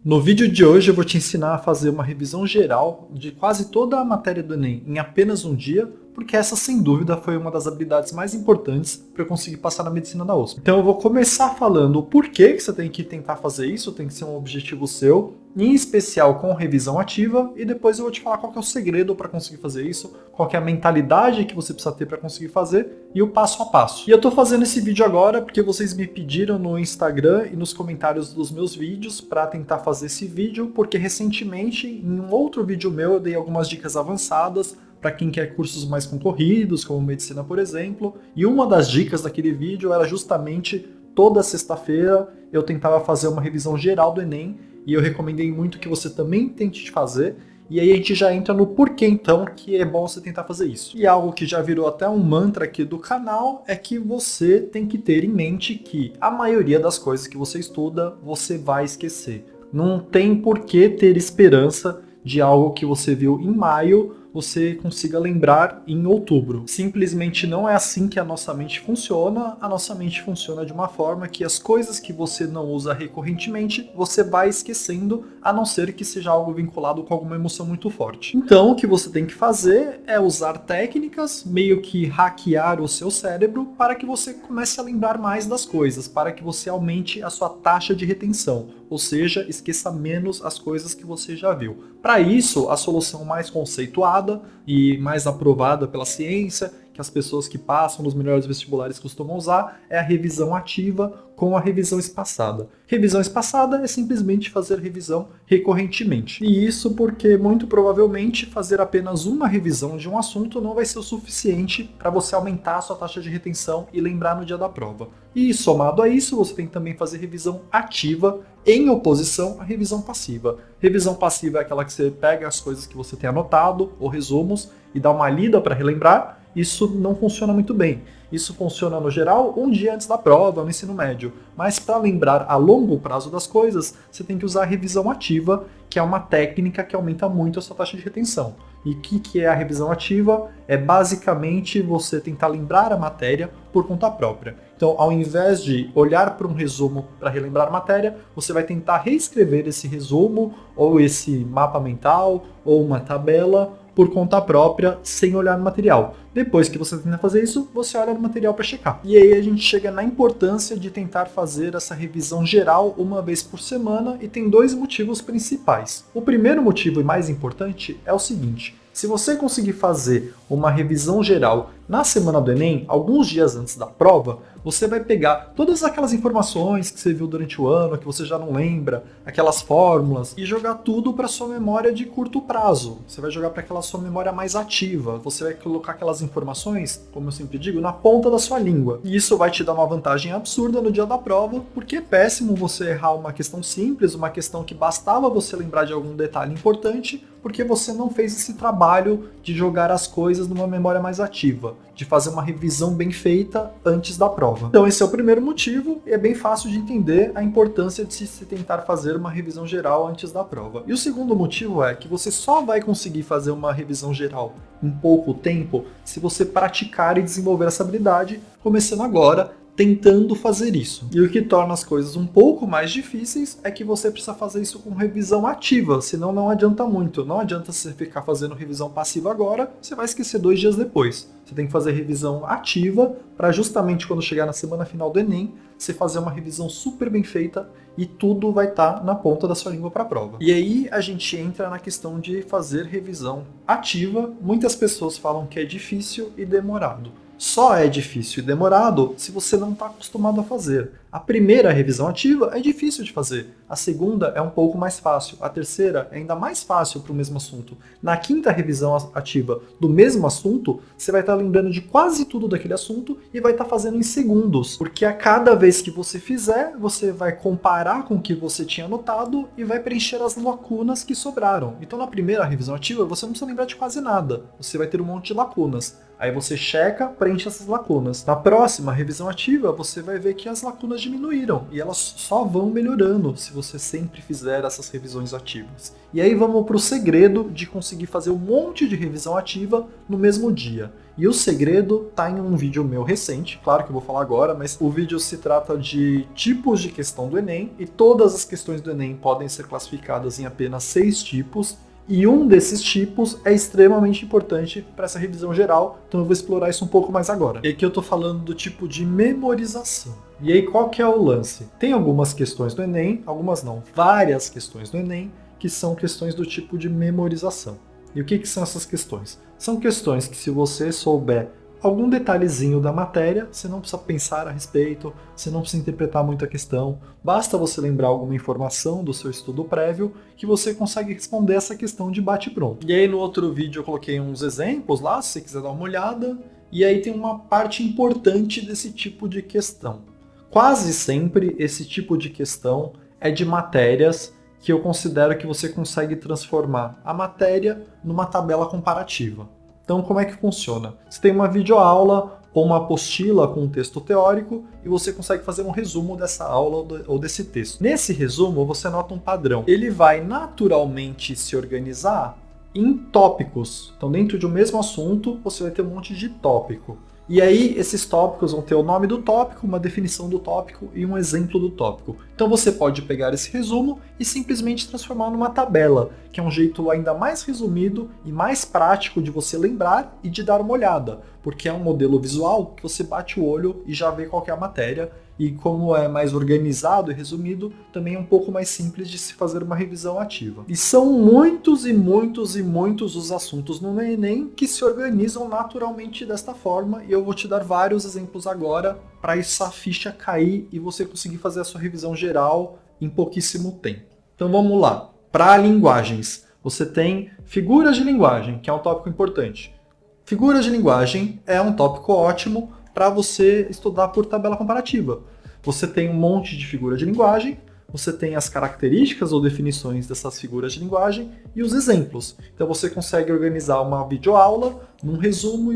No vídeo de hoje eu vou te ensinar a fazer uma revisão geral de quase toda a matéria do Enem em apenas um dia, porque essa sem dúvida foi uma das habilidades mais importantes para eu conseguir passar na medicina da USP. Então eu vou começar falando o porquê que você tem que tentar fazer isso, tem que ser um objetivo seu, em especial com revisão ativa, e depois eu vou te falar qual que é o segredo para conseguir fazer isso, qual que é a mentalidade que você precisa ter para conseguir fazer e o passo a passo. E eu tô fazendo esse vídeo agora porque vocês me pediram no Instagram e nos comentários dos meus vídeos para tentar fazer esse vídeo, porque recentemente em um outro vídeo meu eu dei algumas dicas avançadas para quem quer cursos mais concorridos, como medicina, por exemplo, e uma das dicas daquele vídeo era justamente toda sexta-feira eu tentava fazer uma revisão geral do Enem, e eu recomendei muito que você também tente fazer, e aí a gente já entra no porquê então que é bom você tentar fazer isso. E algo que já virou até um mantra aqui do canal é que você tem que ter em mente que a maioria das coisas que você estuda, você vai esquecer. Não tem por que ter esperança de algo que você viu em maio, você consiga lembrar em outubro. Simplesmente não é assim que a nossa mente funciona. A nossa mente funciona de uma forma que as coisas que você não usa recorrentemente, você vai esquecendo, a não ser que seja algo vinculado com alguma emoção muito forte. Então, o que você tem que fazer é usar técnicas, meio que hackear o seu cérebro, para que você comece a lembrar mais das coisas, para que você aumente a sua taxa de retenção, ou seja, esqueça menos as coisas que você já viu. Para isso, a solução mais conceituada e mais aprovada pela ciência, que as pessoas que passam nos melhores vestibulares costumam usar, é a revisão ativa com a revisão espaçada. Revisão espaçada é simplesmente fazer revisão recorrentemente. E isso porque, muito provavelmente, fazer apenas uma revisão de um assunto não vai ser o suficiente para você aumentar a sua taxa de retenção e lembrar no dia da prova. E somado a isso, você tem que também fazer revisão ativa em oposição à revisão passiva. Revisão passiva é aquela que você pega as coisas que você tem anotado, ou resumos, e dá uma lida para relembrar. Isso não funciona muito bem. Isso funciona, no geral, um dia antes da prova, no ensino médio. Mas para lembrar a longo prazo das coisas, você tem que usar a revisão ativa, que é uma técnica que aumenta muito a sua taxa de retenção. E o que é a revisão ativa? É basicamente você tentar lembrar a matéria por conta própria. Então, ao invés de olhar para um resumo para relembrar a matéria, você vai tentar reescrever esse resumo, ou esse mapa mental, ou uma tabela, por conta própria, sem olhar no material. Depois que você tenta fazer isso, você olha no material para checar. E aí a gente chega na importância de tentar fazer essa revisão geral uma vez por semana, e tem dois motivos principais. O primeiro motivo e mais importante é o seguinte: se você conseguir fazer uma revisão geral na semana do Enem, alguns dias antes da prova, você vai pegar todas aquelas informações que você viu durante o ano, que você já não lembra, aquelas fórmulas, e jogar tudo para sua memória de curto prazo. Você vai jogar para aquela sua memória mais ativa. Você vai colocar aquelas informações, como eu sempre digo, na ponta da sua língua. E isso vai te dar uma vantagem absurda no dia da prova, porque é péssimo você errar uma questão simples, uma questão que bastava você lembrar de algum detalhe importante, porque você não fez esse trabalho de jogar as coisas numa memória mais ativa, de fazer uma revisão bem feita antes da prova. Então esse é o primeiro motivo, e é bem fácil de entender a importância de se tentar fazer uma revisão geral antes da prova. E o segundo motivo é que você só vai conseguir fazer uma revisão geral em pouco tempo se você praticar e desenvolver essa habilidade, começando agora, tentando fazer isso. E o que torna as coisas um pouco mais difíceis é que você precisa fazer isso com revisão ativa, senão não adianta muito. Não adianta você ficar fazendo revisão passiva agora, você vai esquecer 2 dias depois. Você tem que fazer revisão ativa para justamente quando chegar na semana final do Enem, você fazer uma revisão super bem feita e tudo vai estar na ponta da sua língua para a prova. E aí a gente entra na questão de fazer revisão ativa. Muitas pessoas falam que é difícil e demorado. Só é difícil e demorado se você não está acostumado a fazer. A primeira revisão ativa é difícil de fazer. A segunda é um pouco mais fácil. A terceira é ainda mais fácil para o mesmo assunto. Na quinta revisão ativa do mesmo assunto, você vai estar lembrando de quase tudo daquele assunto e vai estar fazendo em segundos. Porque a cada vez que você fizer, você vai comparar com o que você tinha anotado e vai preencher as lacunas que sobraram. Então na primeira revisão ativa, você não precisa lembrar de quase nada. Você vai ter um monte de lacunas. Aí você checa, preenche essas lacunas. Na próxima revisão ativa, você vai ver que as lacunas diminuíram e elas só vão melhorando se você sempre fizer essas revisões ativas. E aí vamos para o segredo de conseguir fazer um monte de revisão ativa no mesmo dia. E o segredo está em um vídeo meu recente, claro que eu vou falar agora, mas o vídeo se trata de tipos de questão do Enem, e todas as questões do Enem podem ser classificadas em apenas 6 tipos, e um desses tipos é extremamente importante para essa revisão geral, então eu vou explorar isso um pouco mais agora. E aqui eu estou falando do tipo de memorização. E aí qual que é o lance? Tem algumas questões do Enem, algumas não, várias questões do Enem, que são questões do tipo de memorização. E o que são essas questões? São questões que, se você souber algum detalhezinho da matéria, você não precisa pensar a respeito, você não precisa interpretar muito a questão, basta você lembrar alguma informação do seu estudo prévio que você consegue responder essa questão de bate-pronto. E aí no outro vídeo eu coloquei uns exemplos lá, se você quiser dar uma olhada, e aí tem uma parte importante desse tipo de questão. Quase sempre esse tipo de questão é de matérias que eu considero que você consegue transformar a matéria numa tabela comparativa. Então, como é que funciona? Você tem uma videoaula ou uma apostila com um texto teórico e você consegue fazer um resumo dessa aula ou desse texto. Nesse resumo, você nota um padrão. Ele vai naturalmente se organizar em tópicos. Então, dentro de um mesmo assunto, você vai ter um monte de tópico. E aí, esses tópicos vão ter o nome do tópico, uma definição do tópico e um exemplo do tópico. Então você pode pegar esse resumo e simplesmente transformar numa tabela, que é um jeito ainda mais resumido e mais prático de você lembrar e de dar uma olhada, porque é um modelo visual que você bate o olho e já vê qual que é a matéria, e como é mais organizado e resumido, também é um pouco mais simples de se fazer uma revisão ativa. E são muitos e muitos e muitos os assuntos no Enem que se organizam naturalmente desta forma, e eu vou te dar vários exemplos agora para essa ficha cair e você conseguir fazer a sua revisão geral em pouquíssimo tempo. Então vamos lá. Para linguagens, você tem figuras de linguagem, que é um tópico importante. Figuras de linguagem é um tópico ótimo para você estudar por tabela comparativa. Você tem um monte de figura de linguagem, você tem as características ou definições dessas figuras de linguagem e os exemplos. Então você consegue organizar uma videoaula num resumo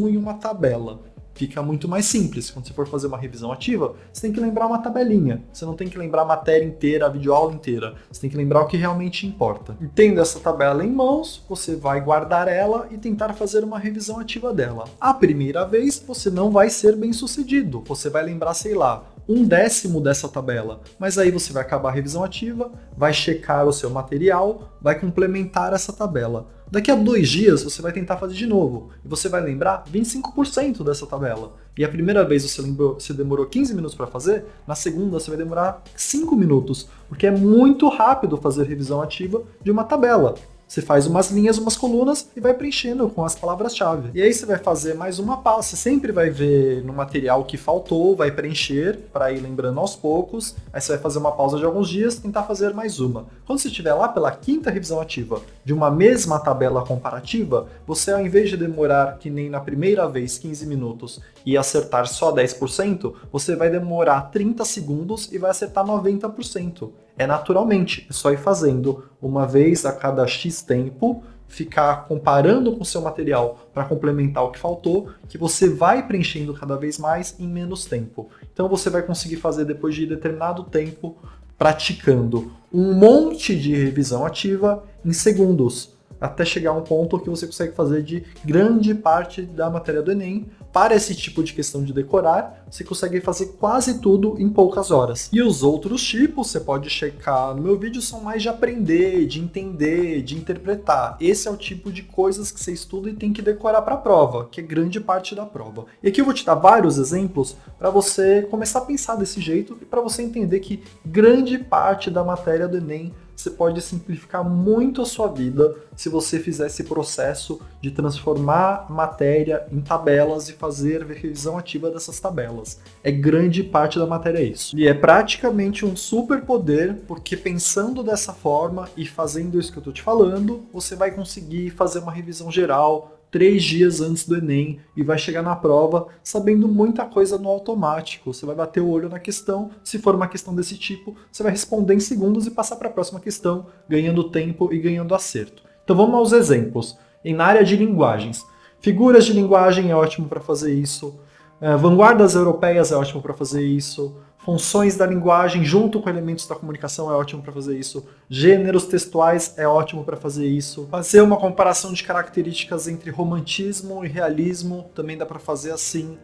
e uma tabela. Fica muito mais simples. Quando você for fazer uma revisão ativa, você tem que lembrar uma tabelinha. Você não tem que lembrar a matéria inteira, a videoaula inteira. Você tem que lembrar o que realmente importa. E tendo essa tabela em mãos, você vai guardar ela e tentar fazer uma revisão ativa dela. A primeira vez, você não vai ser bem sucedido. Você vai lembrar, sei lá, 1/10 dessa tabela. Mas aí você vai acabar a revisão ativa, vai checar o seu material, vai complementar essa tabela. Daqui a 2 dias você vai tentar fazer de novo e você vai lembrar 25% dessa tabela. E a primeira vez você demorou 15 minutos para fazer, na segunda você vai demorar 5 minutos, porque é muito rápido fazer revisão ativa de uma tabela. Você faz umas linhas, umas colunas e vai preenchendo com as palavras-chave. E aí você vai fazer mais uma pausa. Você sempre vai ver no material que faltou, vai preencher para ir lembrando aos poucos. Aí você vai fazer uma pausa de alguns dias e tentar fazer mais uma. Quando você estiver lá pela 5ª revisão ativa de uma mesma tabela comparativa, você, ao invés de demorar, que nem na primeira vez, 15 minutos e acertar só 10%, você vai demorar 30 segundos e vai acertar 90%. É naturalmente, é só ir fazendo uma vez a cada X tempo, ficar comparando com o seu material para complementar o que faltou, que você vai preenchendo cada vez mais em menos tempo. Então você vai conseguir fazer, depois de determinado tempo, praticando um monte de revisão ativa em segundos, até chegar a um ponto que você consegue fazer de grande parte da matéria do Enem. Para esse tipo de questão de decorar, você consegue fazer quase tudo em poucas horas. E os outros tipos, você pode checar no meu vídeo, são mais de aprender, de entender, de interpretar. Esse é o tipo de coisas que você estuda e tem que decorar para a prova, que é grande parte da prova. E aqui eu vou te dar vários exemplos para você começar a pensar desse jeito e para você entender que grande parte da matéria do Enem você pode simplificar muito a sua vida se você fizer esse processo de transformar matéria em tabelas e fazer revisão ativa dessas tabelas. É grande parte da matéria isso. E é praticamente um superpoder, porque pensando dessa forma e fazendo isso que eu estou te falando, você vai conseguir fazer uma revisão geral 3 dias antes do Enem e vai chegar na prova sabendo muita coisa no automático. Você vai bater o olho na questão, se for uma questão desse tipo, você vai responder em segundos e passar para a próxima questão, ganhando tempo e ganhando acerto. Então vamos aos exemplos. Na área de linguagens, figuras de linguagem é ótimo para fazer isso, vanguardas europeias é ótimo para fazer isso, Funções da linguagem junto com elementos da comunicação é ótimo para fazer isso. Gêneros textuais é ótimo para fazer isso. Fazer uma comparação de características entre romantismo e realismo também dá para fazer assim.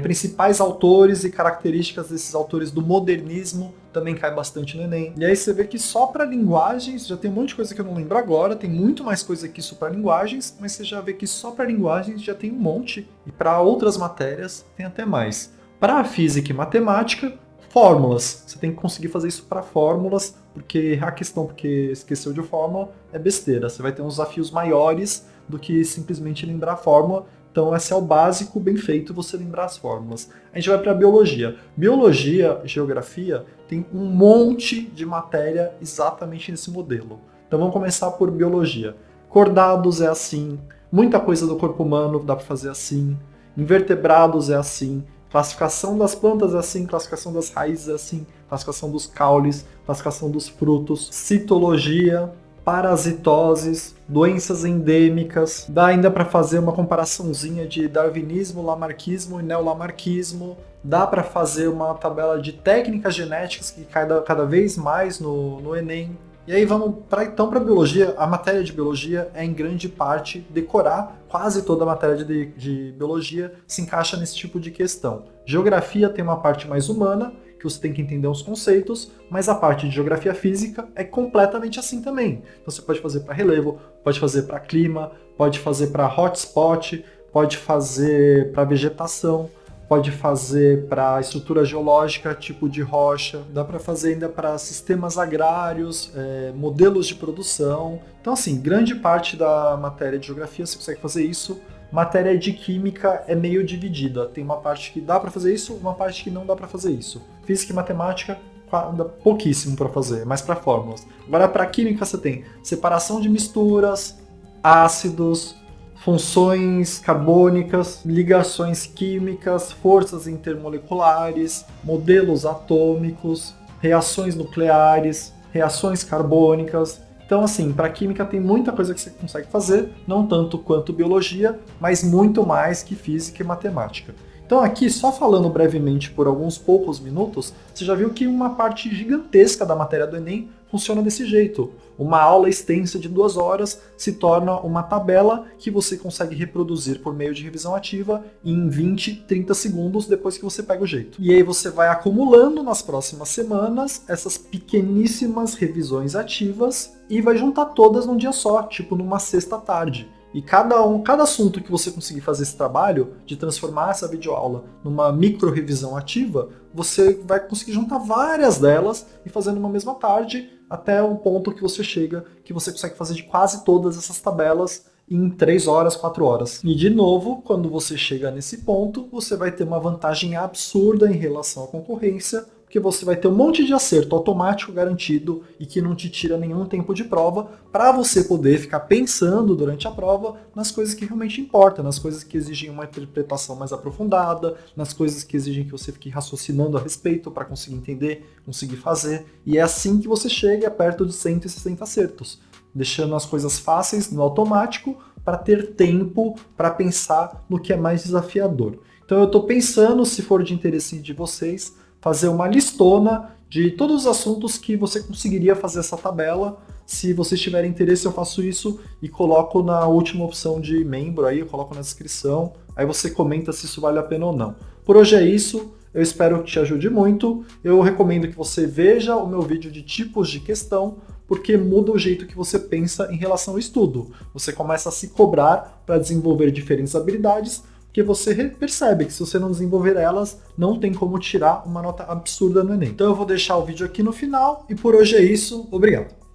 Principais autores e características desses autores do modernismo também cai bastante no Enem. E aí você vê que só para linguagens, já tem um monte de coisa que eu não lembro agora, tem muito mais coisa que isso para linguagens, mas você já vê que só para linguagens já tem um monte, e para outras matérias tem até mais. Para física e matemática, fórmulas. Você tem que conseguir fazer isso para fórmulas, porque a questão porque esqueceu de fórmula é besteira. Você vai ter uns desafios maiores do que simplesmente lembrar a fórmula. Então esse é o básico, bem feito, você lembrar as fórmulas. A gente vai para biologia. Biologia e geografia tem um monte de matéria exatamente nesse modelo. Então vamos começar por biologia. Cordados é assim, muita coisa do corpo humano dá para fazer assim, invertebrados é assim, classificação das plantas é assim, classificação das raízes é assim, classificação dos caules, classificação dos frutos, citologia, parasitoses, doenças endêmicas. Dá ainda para fazer uma comparaçãozinha de darwinismo, lamarquismo e neolamarquismo. Dá para fazer uma tabela de técnicas genéticas que cai cada vez mais no Enem. E aí vamos para biologia. A matéria de biologia é em grande parte decorar. Quase toda a matéria de biologia se encaixa nesse tipo de questão. Geografia tem uma parte mais humana, que você tem que entender os conceitos, mas a parte de geografia física é completamente assim também. Então você pode fazer para relevo, pode fazer para clima, pode fazer para hotspot, pode fazer para vegetação, pode fazer para estrutura geológica, tipo de rocha, dá para fazer ainda para sistemas agrários, modelos de produção. Então assim, grande parte da matéria de geografia você consegue fazer isso. Matéria de química é meio dividida. Tem uma parte que dá para fazer isso, uma parte que não dá para fazer isso. Física e matemática, dá pouquíssimo para fazer, mas para fórmulas. Agora, para química, você tem separação de misturas, ácidos, funções carbônicas, ligações químicas, forças intermoleculares, modelos atômicos, reações nucleares, reações carbônicas. Então, assim, para química tem muita coisa que você consegue fazer, não tanto quanto biologia, mas muito mais que física e matemática. Então aqui, só falando brevemente por alguns poucos minutos, você já viu que uma parte gigantesca da matéria do Enem funciona desse jeito. Uma aula extensa de 2 horas se torna uma tabela que você consegue reproduzir por meio de revisão ativa em 20, 30 segundos depois que você pega o jeito. E aí você vai acumulando nas próximas semanas essas pequeníssimas revisões ativas e vai juntar todas num dia só, tipo numa sexta tarde. E cada assunto que você conseguir fazer esse trabalho de transformar essa videoaula numa micro-revisão ativa, você vai conseguir juntar várias delas e fazer numa mesma tarde até o ponto que você chega, que você consegue fazer de quase todas essas tabelas em 3 horas, 4 horas. E de novo, quando você chega nesse ponto, você vai ter uma vantagem absurda em relação à concorrência, porque você vai ter um monte de acerto automático garantido e que não te tira nenhum tempo de prova, para você poder ficar pensando durante a prova nas coisas que realmente importam, nas coisas que exigem uma interpretação mais aprofundada, nas coisas que exigem que você fique raciocinando a respeito para conseguir entender, conseguir fazer. E é assim que você chega perto de 160 acertos, deixando as coisas fáceis no automático para ter tempo para pensar no que é mais desafiador. Então eu estou pensando, se for de interesse de vocês, fazer uma listona de todos os assuntos que você conseguiria fazer essa tabela. Se vocês tiverem interesse, eu faço isso e coloco na última opção de membro aí, eu coloco na descrição, aí você comenta se isso vale a pena ou não. Por hoje é isso, eu espero que te ajude muito. Eu recomendo que você veja o meu vídeo de tipos de questão, porque muda o jeito que você pensa em relação ao estudo. Você começa a se cobrar para desenvolver diferentes habilidades, porque você percebe que se você não desenvolver elas, não tem como tirar uma nota absurda no Enem. Então eu vou deixar o vídeo aqui no final, e por hoje é isso. Obrigado!